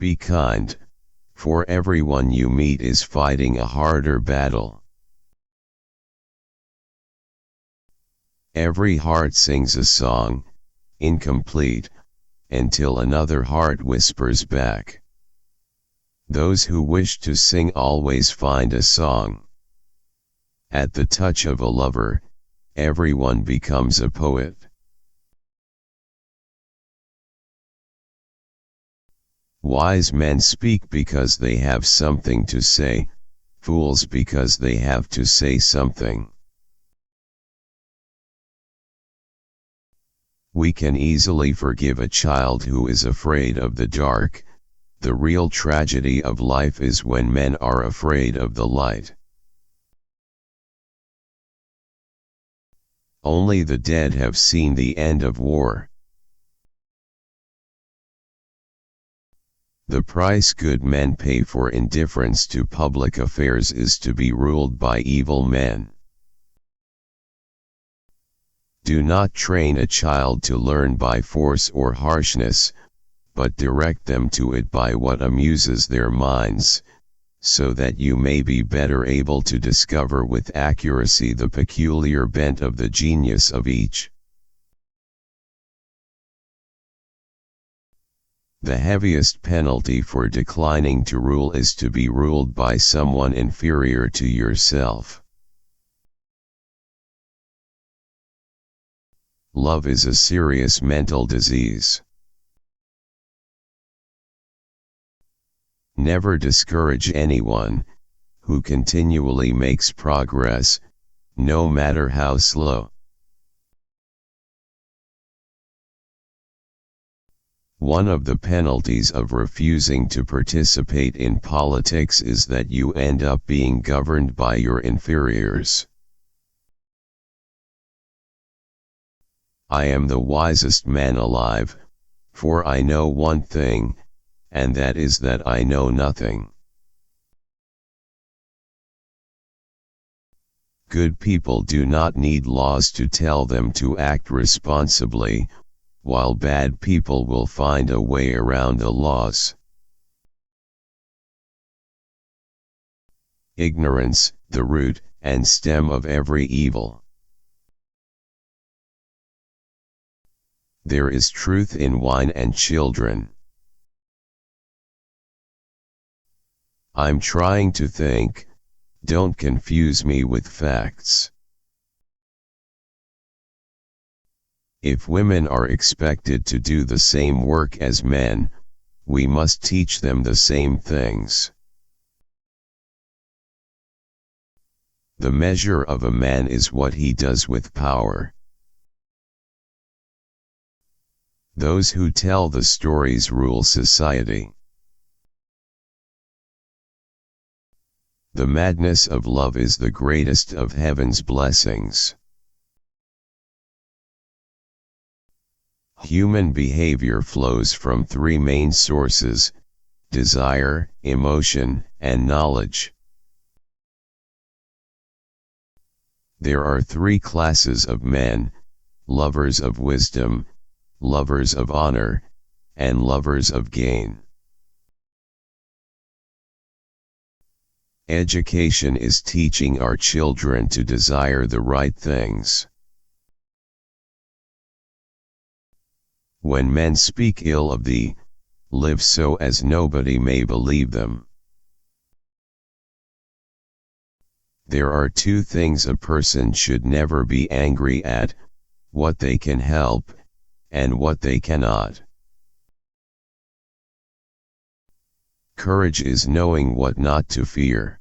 Be kind, for everyone you meet is fighting a harder battle. Every heart sings a song, incomplete, until another heart whispers back. Those who wish to sing always find a song. At the touch of a lover, everyone becomes a poet. Wise men speak because they have something to say, fools because they have to say something. We can easily forgive a child who is afraid of the dark. The real tragedy of life is when men are afraid of the light. Only the dead have seen the end of war. The price good men pay for indifference to public affairs is to be ruled by evil men. Do not train a child to learn by force or harshness, but direct them to it by what amuses their minds, so that you may be better able to discover with accuracy the peculiar bent of the genius of each. The heaviest penalty for declining to rule is to be ruled by someone inferior to yourself. Love is a serious mental disease. Never discourage anyone who continually makes progress, no matter how slow. One of the penalties of refusing to participate in politics is that you end up being governed by your inferiors. I am the wisest man alive, for I know one thing, and that is that I know nothing. Good people do not need laws to tell them to act responsibly, while bad people will find a way around the laws. Ignorance, the root and stem of every evil. There is truth in wine and children. I'm trying to think, don't confuse me with facts. If women are expected to do the same work as men, we must teach them the same things. The measure of a man is what he does with power. Those who tell the stories rule society. The madness of love is the greatest of heaven's blessings. Human behavior flows from three main sources: desire, emotion, and knowledge. There are three classes of men: lovers of wisdom, lovers of honor, and lovers of gain. Education is teaching our children to desire the right things. When men speak ill of thee, live so as nobody may believe them. There are two things a person should never be angry at: what they can help, and what they cannot. Courage is knowing what not to fear.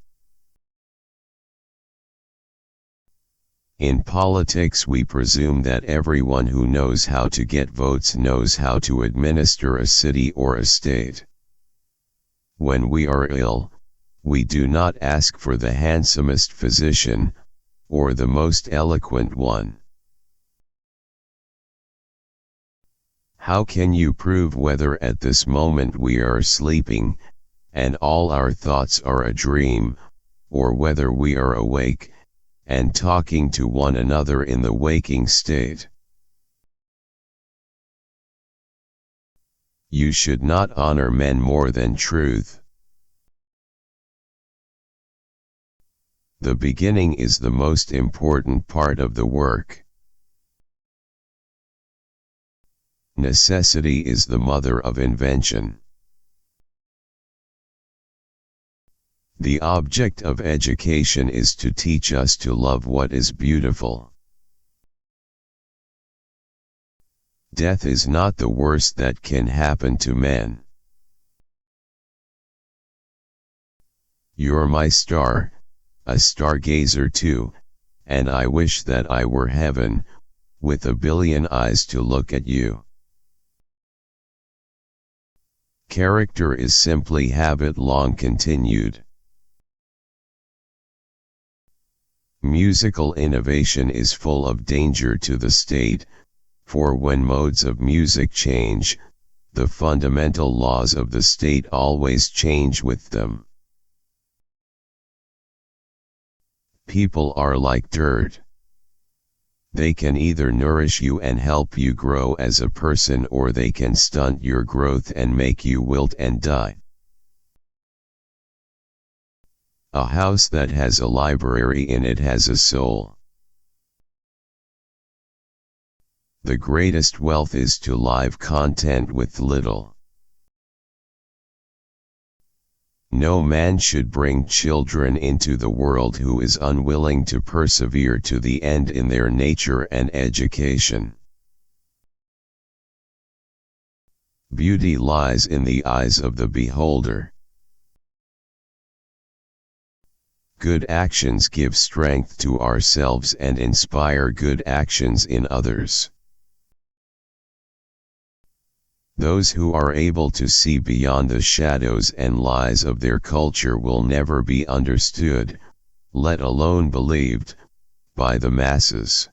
In politics we presume that everyone who knows how to get votes knows how to administer a city or a state. When we are ill, we do not ask for the handsomest physician, or the most eloquent one. How can you prove whether at this moment we are sleeping, and all our thoughts are a dream, or whether we are awake, and talking to one another in the waking state? You should not honor men more than truth. The beginning is the most important part of the work. Necessity is the mother of invention. The object of education is to teach us to love what is beautiful. Death is not the worst that can happen to men. You're my star, a stargazer too, and I wish that I were heaven, with a billion eyes to look at you. Character is simply habit long continued. Musical innovation is full of danger to the state, for when modes of music change, the fundamental laws of the state always change with them. People are like dirt. They can either nourish you and help you grow as a person, or they can stunt your growth and make you wilt and die. A house that has a library in it has a soul. The greatest wealth is to live content with little. No man should bring children into the world who is unwilling to persevere to the end in their nature and education. Beauty lies in the eyes of the beholder. Good actions give strength to ourselves and inspire good actions in others. Those who are able to see beyond the shadows and lies of their culture will never be understood, let alone believed, by the masses.